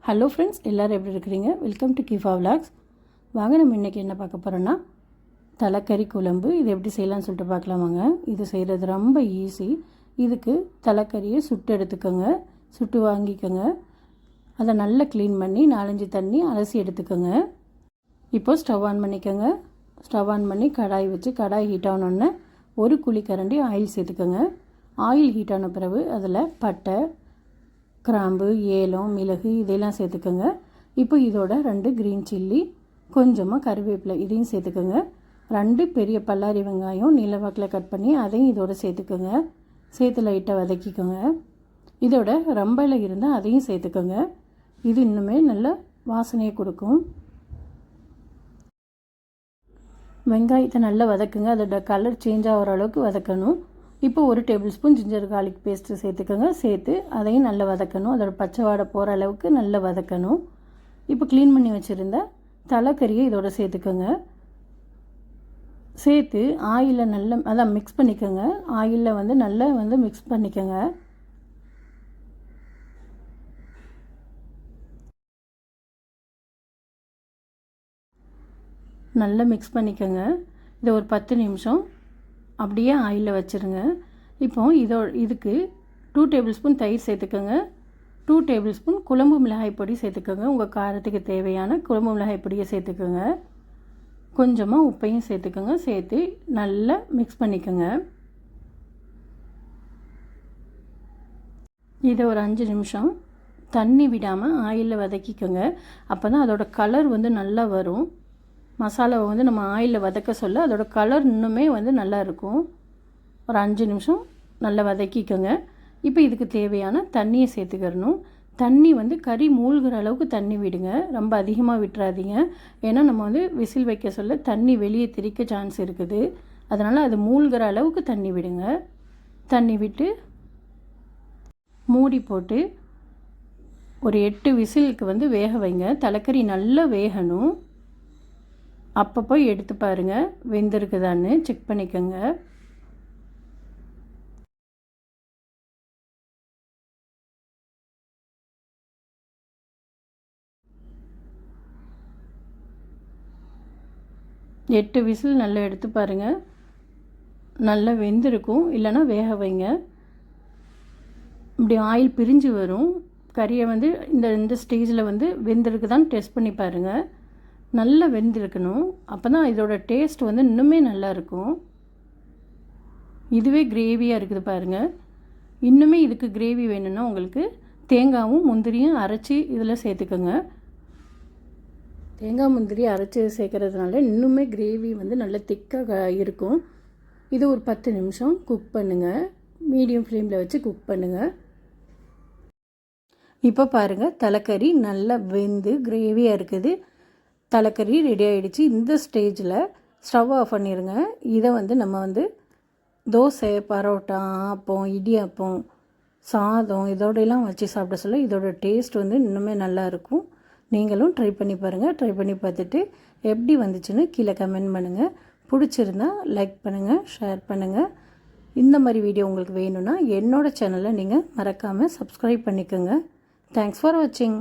Hello friends, எல்லோரும் எப்படி இருக்கிறீங்க? வெல்கம் டு கிஃபா விலாக்ஸ். வாங்க நம்ம இன்றைக்கி என்ன பார்க்க போகிறோன்னா தலைக்கறி குழம்பு. இது எப்படி செய்யலாம்னு சொல்லிட்டு பார்க்கலாமாங்க. இது செய்கிறது ரொம்ப ஈஸி. இதுக்கு தலைக்கறியை சுட்டு எடுத்துக்கோங்க, சுட்டு வாங்கிக்கோங்க. அதை நல்லா க்ளீன் பண்ணி 4-5 தண்ணி அலசி எடுத்துக்கோங்க. இப்போது ஸ்டவ் ஆன் பண்ணிக்கோங்க. ஸ்டவ் ஆன் பண்ணி கடாய் வச்சு கடாய் ஹீட் ஆனோடனே ஒரு குழிக்கரண்டி ஆயில் சேர்த்துக்கோங்க. ஆயில் ஹீட் ஆன பிறகு அதில் பட்டை, கிராம்பு, ஏலம், மிளகு இதெல்லாம் சேர்த்துக்கோங்க. இப்போ இதோட 2 க்ரீன் சில்லி, கொஞ்சமாக கருவேப்பிலை இதையும் சேர்த்துக்கோங்க. 2 பெரிய பல்லாரி வெங்காயம் நீளவாக்கில் கட் பண்ணி அதையும் இதோட சேர்த்துக்கோங்க. சேர்த்து லைட்டாக வதக்கிக்கோங்க. இதோட ரம்பையில் இருந்தால் அதையும் சேர்த்துக்கோங்க. இது இன்னுமே நல்ல வாசனையை கொடுக்கும். வெங்காயத்தை நல்லா வதக்குங்க. அதோட கலர் சேஞ்ச் ஆகிற அளவுக்கு வதக்கணும். இப்போ 1 table spoon ginger garlic paste சேர்த்துக்கோங்க. சேர்த்து அதையும் நல்லா வதக்கணும். அதோட பச்சை வாடை போகிற அளவுக்கு நல்லா வதக்கணும். இப்போ க்ளீன் பண்ணி வச்சுருந்த தலைக்கறியை இதோட சேர்த்துக்கோங்க. சேர்த்து ஆயிலில் நல்லா மிக்ஸ் பண்ணிக்கோங்க. ஆயிலில் நல்லா மிக்ஸ் பண்ணிக்கோங்க. நல்லா மிக்ஸ் பண்ணிக்கோங்க. இதை ஒரு 10 நிமிஷம் அப்படியே ஆயிலில் வச்சுருங்க. இப்போ இதுக்கு 2 டேபிள் ஸ்பூன் தயிர் சேர்த்துக்கோங்க. 2 டேபிள் ஸ்பூன் குழம்பு மிளகாய் பொடி சேர்த்துக்கோங்க. உங்கள் காரத்துக்கு தேவையான குழம்பு மிளகாய் பொடியை சேர்த்துக்கோங்க. கொஞ்சமாக உப்பையும் சேர்த்துக்கோங்க. சேர்த்து நல்லா மிக்ஸ் பண்ணிக்கோங்க. இதை ஒரு 5 நிமிஷம் தண்ணி விடாமல் ஆயிலில் வதக்கிக்கோங்க. அப்போ தான் அதோட கலர் நல்லா வரும். மசாலாவை நம்ம ஆயிலில் வதக்க சொல்ல அதோட கலர் இன்னுமே நல்லா இருக்கும். ஒரு 5 நிமிஷம் நல்லா வதக்கிக்கோங்க. இப்போ இதுக்கு தேவையான தண்ணியை சேர்த்துக்கிறணும். தண்ணி கறி மூழ்கிற அளவுக்கு தண்ணி விடுங்க. ரொம்ப அதிகமாக விட்டுறாதீங்க. ஏன்னா நம்ம விசில் வைக்க சொல்ல தண்ணி வெளியே திரிக்க சான்ஸ் இருக்குது. அதனால் அது மூழ்கிற அளவுக்கு தண்ணி விடுங்க. தண்ணி விட்டு மூடி போட்டு ஒரு 8 விசிலுக்கு வேக வைங்க. தலைக்கறி நல்லா வேகணும். அப்பப்போ எடுத்து பாருங்கள், வெந்திருக்குதான்னு செக் பண்ணிக்கோங்க. எட்டு விசில் நல்லா எடுத்து பாருங்கள். நல்லா வெந்திருக்கும். இல்லைன்னா வேக வைங்க. இப்படி ஆயில் பிரிஞ்சு வரும். கறியை இந்த ஸ்டேஜில் வெந்திருக்குதான்னு டெஸ்ட் பண்ணி பாருங்கள். நல்லா வெந்திருக்கணும். அப்போ தான் இதோட டேஸ்ட் இன்னுமே நல்லா இருக்கும். இதுவே கிரேவியாக இருக்குது பாருங்கள். இன்னுமே இதுக்கு கிரேவி வேணும்னா உங்களுக்கு தேங்காயும் முந்திரியும் அரைச்சி இதில் சேர்த்துக்கோங்க. தேங்காய் முந்திரி அரைச்சி சேர்க்கறதுனால இன்னுமே கிரேவி நல்லா திக்காக இருக்கும். இது ஒரு 10 நிமிஷம் குக் பண்ணுங்கள். மீடியம் ஃப்ளேமில் வச்சு குக் பண்ணுங்கள். இப்போ பாருங்கள், தலைக்கறி நல்லா வெந்து கிரேவியாக இருக்குது. தலைக்கறி ரெடி ஆகிடுச்சு. இந்த ஸ்டேஜில் ஸ்டவ் ஆஃப் பண்ணிடுங்க. இதை நம்ம தோசை, பரோட்டா, ஆப்பம், இடியாப்பம், சாதம் இதோடையெல்லாம் வச்சு சாப்பிட சொல்ல இதோட டேஸ்ட் இன்னுமே நல்லாயிருக்கும். நீங்களும் ட்ரை பண்ணி பாருங்கள். ட்ரை பண்ணி பார்த்துட்டு எப்படி வந்துச்சுன்னு கீழே கமெண்ட் பண்ணுங்கள். பிடிச்சிருந்தா லைக் பண்ணுங்கள், ஷேர் பண்ணுங்கள். இந்த மாதிரி வீடியோ உங்களுக்கு வேணும்னா என்னோடய சேனலை நீங்கள் மறக்காமல் சப்ஸ்கிரைப் பண்ணிக்கோங்க. தேங்க்ஸ் ஃபார் வாட்சிங்.